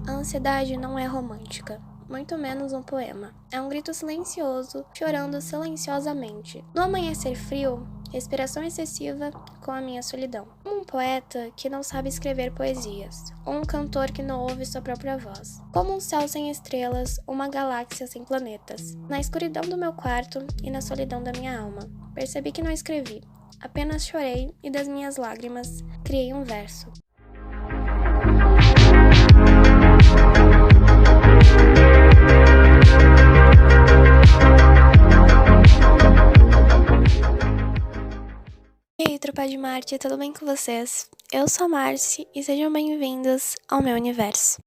A ansiedade não é romântica, muito menos um poema. É um grito silencioso, chorando silenciosamente. No amanhecer frio, respiração excessiva com a minha solidão. Como um poeta que não sabe escrever poesias, ou um cantor que não ouve sua própria voz. Como um céu sem estrelas, ou uma galáxia sem planetas. Na escuridão do meu quarto e na solidão da minha alma, percebi que não escrevi. Apenas chorei e das minhas lágrimas criei um verso. E aí, tropa de Marte, tudo bem com vocês? Eu sou a Marci e sejam bem-vindos ao meu universo.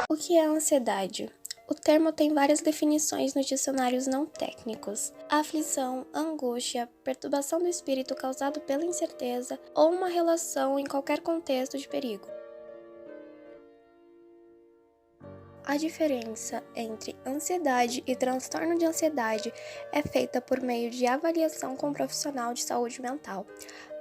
O que é ansiedade? O termo tem várias definições nos dicionários não técnicos: aflição, angústia, perturbação do espírito causado pela incerteza ou uma relação em qualquer contexto de perigo. A diferença entre ansiedade e transtorno de ansiedade é feita por meio de avaliação com um profissional de saúde mental,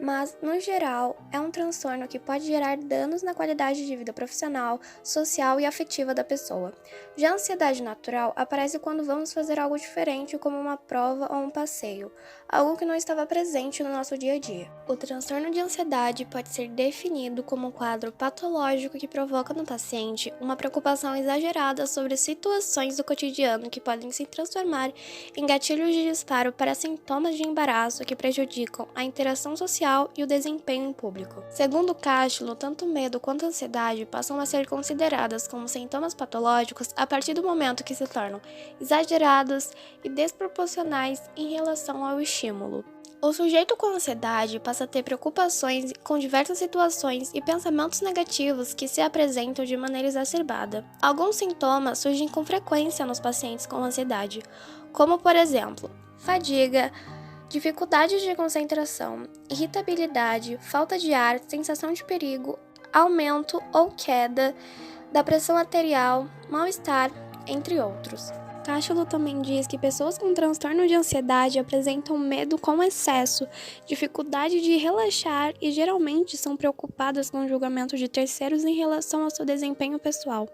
mas, no geral, é um transtorno que pode gerar danos na qualidade de vida profissional, social e afetiva da pessoa. Já a ansiedade natural aparece quando vamos fazer algo diferente, como uma prova ou um passeio, algo que não estava presente no nosso dia a dia. O transtorno de ansiedade pode ser definido como um quadro patológico que provoca no paciente uma preocupação exagerada sobre situações do cotidiano que podem se transformar em gatilhos de disparo para sintomas de embaraço que prejudicam a interação social e o desempenho em público. Segundo Castelo, tanto medo quanto ansiedade passam a ser consideradas como sintomas patológicos a partir do momento que se tornam exagerados e desproporcionais em relação ao estímulo. O sujeito com ansiedade passa a ter preocupações com diversas situações e pensamentos negativos que se apresentam de maneira exacerbada. Alguns sintomas surgem com frequência nos pacientes com ansiedade, como, por exemplo, fadiga, dificuldade de concentração, irritabilidade, falta de ar, sensação de perigo, aumento ou queda da pressão arterial, mal-estar, entre outros. Castelo também diz que pessoas com transtorno de ansiedade apresentam medo com excesso, dificuldade de relaxar e geralmente são preocupadas com o julgamento de terceiros em relação ao seu desempenho pessoal,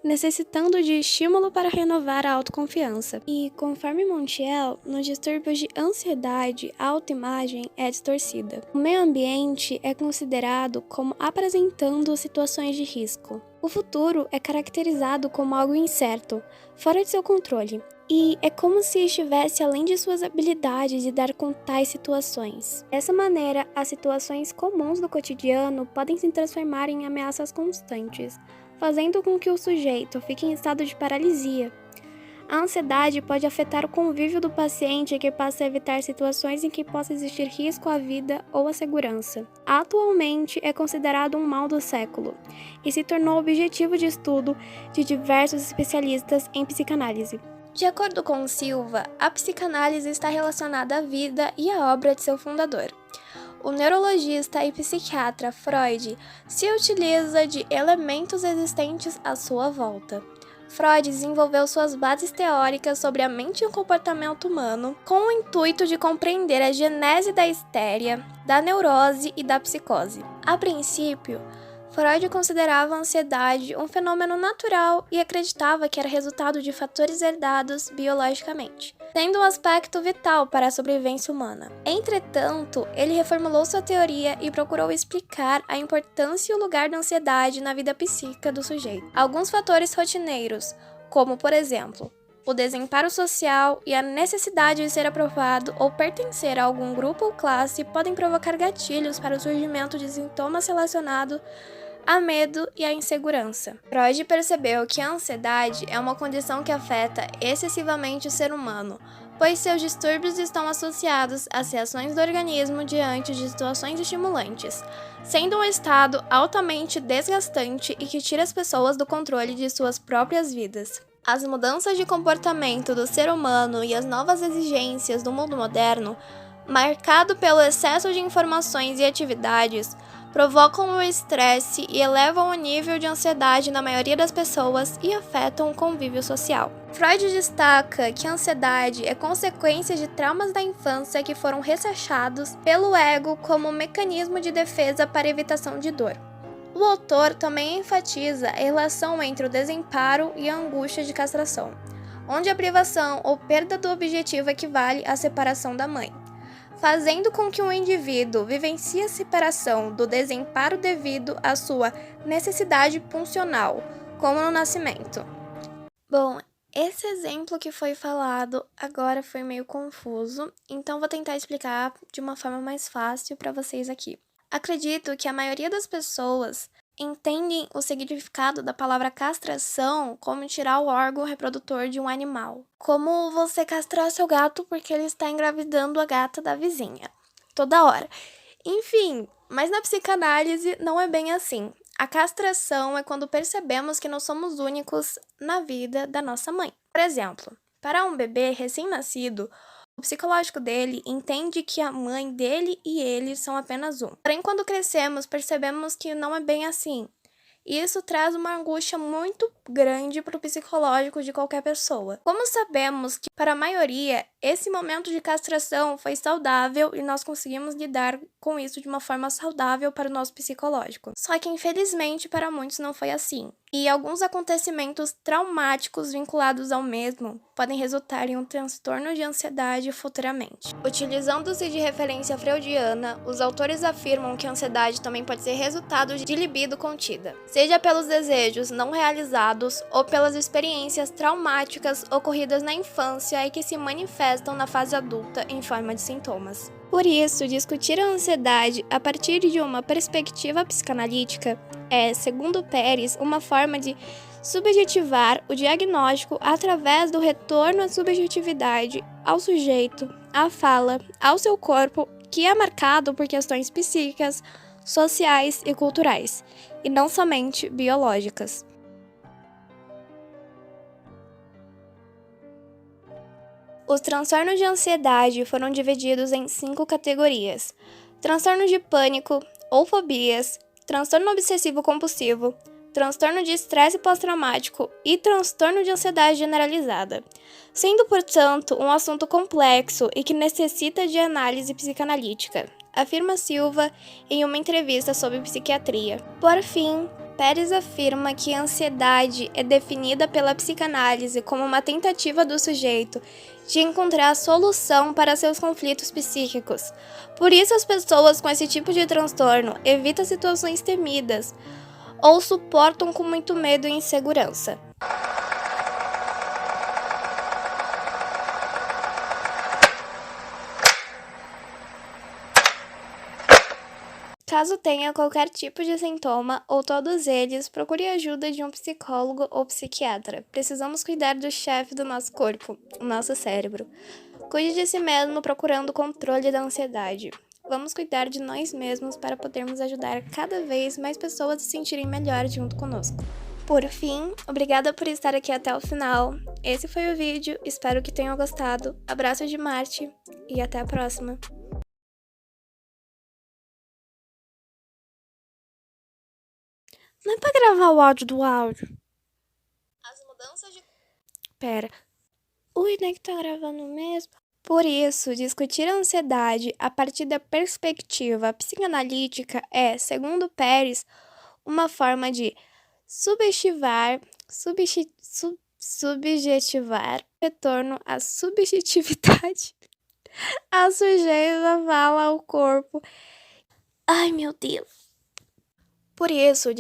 necessitando de estímulo para renovar a autoconfiança. E, conforme Montiel, nos distúrbios de ansiedade, a autoimagem é distorcida. O meio ambiente é considerado como apresentando situações de risco. O futuro é caracterizado como algo incerto, fora de seu controle, e é como se estivesse além de suas habilidades de dar com tais situações. Dessa maneira, as situações comuns do cotidiano podem se transformar em ameaças constantes, fazendo com que o sujeito fique em estado de paralisia. A ansiedade pode afetar o convívio do paciente, que passa a evitar situações em que possa existir risco à vida ou à segurança. Atualmente é considerado um mal do século e se tornou objetivo de estudo de diversos especialistas em psicanálise. De acordo com Silva, a psicanálise está relacionada à vida e à obra de seu fundador. O neurologista e psiquiatra Freud se utiliza de elementos existentes à sua volta. Freud desenvolveu suas bases teóricas sobre a mente e o comportamento humano com o intuito de compreender a genese da histeria, da neurose e da psicose. A princípio, Freud considerava a ansiedade um fenômeno natural e acreditava que era resultado de fatores herdados biologicamente, tendo um aspecto vital para a sobrevivência humana. Entretanto, ele reformulou sua teoria e procurou explicar a importância e o lugar da ansiedade na vida psíquica do sujeito. Alguns fatores rotineiros, como, por exemplo, o desamparo social e a necessidade de ser aprovado ou pertencer a algum grupo ou classe, podem provocar gatilhos para o surgimento de sintomas relacionados a medo e a insegurança. Freud percebeu que a ansiedade é uma condição que afeta excessivamente o ser humano, pois seus distúrbios estão associados às reações do organismo diante de situações estimulantes, sendo um estado altamente desgastante e que tira as pessoas do controle de suas próprias vidas. As mudanças de comportamento do ser humano e as novas exigências do mundo moderno, marcado pelo excesso de informações e atividades, provocam o estresse e elevam o nível de ansiedade na maioria das pessoas e afetam o convívio social. Freud destaca que a ansiedade é consequência de traumas da infância que foram ressachados pelo ego como um mecanismo de defesa para evitação de dor. O autor também enfatiza a relação entre o desamparo e a angústia de castração, onde a privação ou perda do objetivo equivale à separação da mãe, fazendo com que um indivíduo vivencie a separação do desamparo devido à sua necessidade funcional, como no nascimento. Bom, esse exemplo que foi falado agora foi meio confuso, então vou tentar explicar de uma forma mais fácil para vocês aqui. Acredito que a maioria das pessoas entendem o significado da palavra castração como tirar o órgão reprodutor de um animal. Como você castrar seu gato porque ele está engravidando a gata da vizinha. Toda hora. Enfim, mas na psicanálise não é bem assim. A castração é quando percebemos que não somos únicos na vida da nossa mãe. Por exemplo, para um bebê recém-nascido, o psicológico dele entende que a mãe dele e ele são apenas um. Porém, quando crescemos, percebemos que não é bem assim. E isso traz uma angústia muito grande para o psicológico de qualquer pessoa. Como sabemos que, para a maioria, esse momento de castração foi saudável e nós conseguimos lidar com isso de uma forma saudável para o nosso psicológico. Só que, infelizmente, para muitos não foi assim. E alguns acontecimentos traumáticos vinculados ao mesmo podem resultar em um transtorno de ansiedade futuramente. Utilizando-se de referência freudiana, os autores afirmam que a ansiedade também pode ser resultado de libido contida, seja pelos desejos não realizados ou pelas experiências traumáticas ocorridas na infância e que se manifestam na fase adulta em forma de sintomas. Por isso, discutir a ansiedade a partir de uma perspectiva psicanalítica é, segundo Pérez, uma forma de subjetivar o diagnóstico através do retorno à subjetividade, ao sujeito, à fala, ao seu corpo, que é marcado por questões psíquicas, sociais e culturais, e não somente biológicas. Os transtornos de ansiedade foram divididos em 5 categorias: transtornos de pânico ou fobias, transtorno obsessivo-compulsivo, transtorno de estresse pós-traumático e transtorno de ansiedade generalizada, sendo, portanto, um assunto complexo e que necessita de análise psicanalítica, afirma Silva em uma entrevista sobre psiquiatria. Por fim, Pérez afirma que a ansiedade é definida pela psicanálise como uma tentativa do sujeito de encontrar a solução para seus conflitos psíquicos. Por isso, as pessoas com esse tipo de transtorno evitam situações temidas ou suportam com muito medo e insegurança. Caso tenha qualquer tipo de sintoma ou todos eles, procure a ajuda de um psicólogo ou psiquiatra. Precisamos cuidar do chefe do nosso corpo, o nosso cérebro. Cuide de si mesmo procurando o controle da ansiedade. Vamos cuidar de nós mesmos para podermos ajudar cada vez mais pessoas a se sentirem melhor junto conosco. Por fim, obrigada por estar aqui até o final. Esse foi o vídeo, espero que tenham gostado. Abraço de Marte e até a próxima. Não é pra gravar o áudio do áudio. As mudanças de... Pera. Ui, não é que tá gravando mesmo? Por isso, discutir a ansiedade a partir da perspectiva psicanalítica é, segundo Pérez, uma forma de subjetivar retorno à subjetividade, a sujeito, a fala, ao corpo. Ai, meu Deus. Por isso,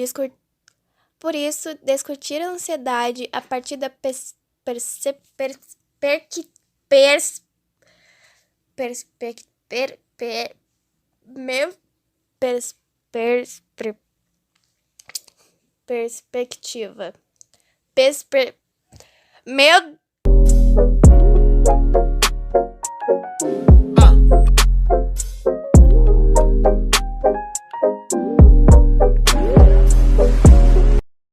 discutir a ansiedade a partir da perspectiva.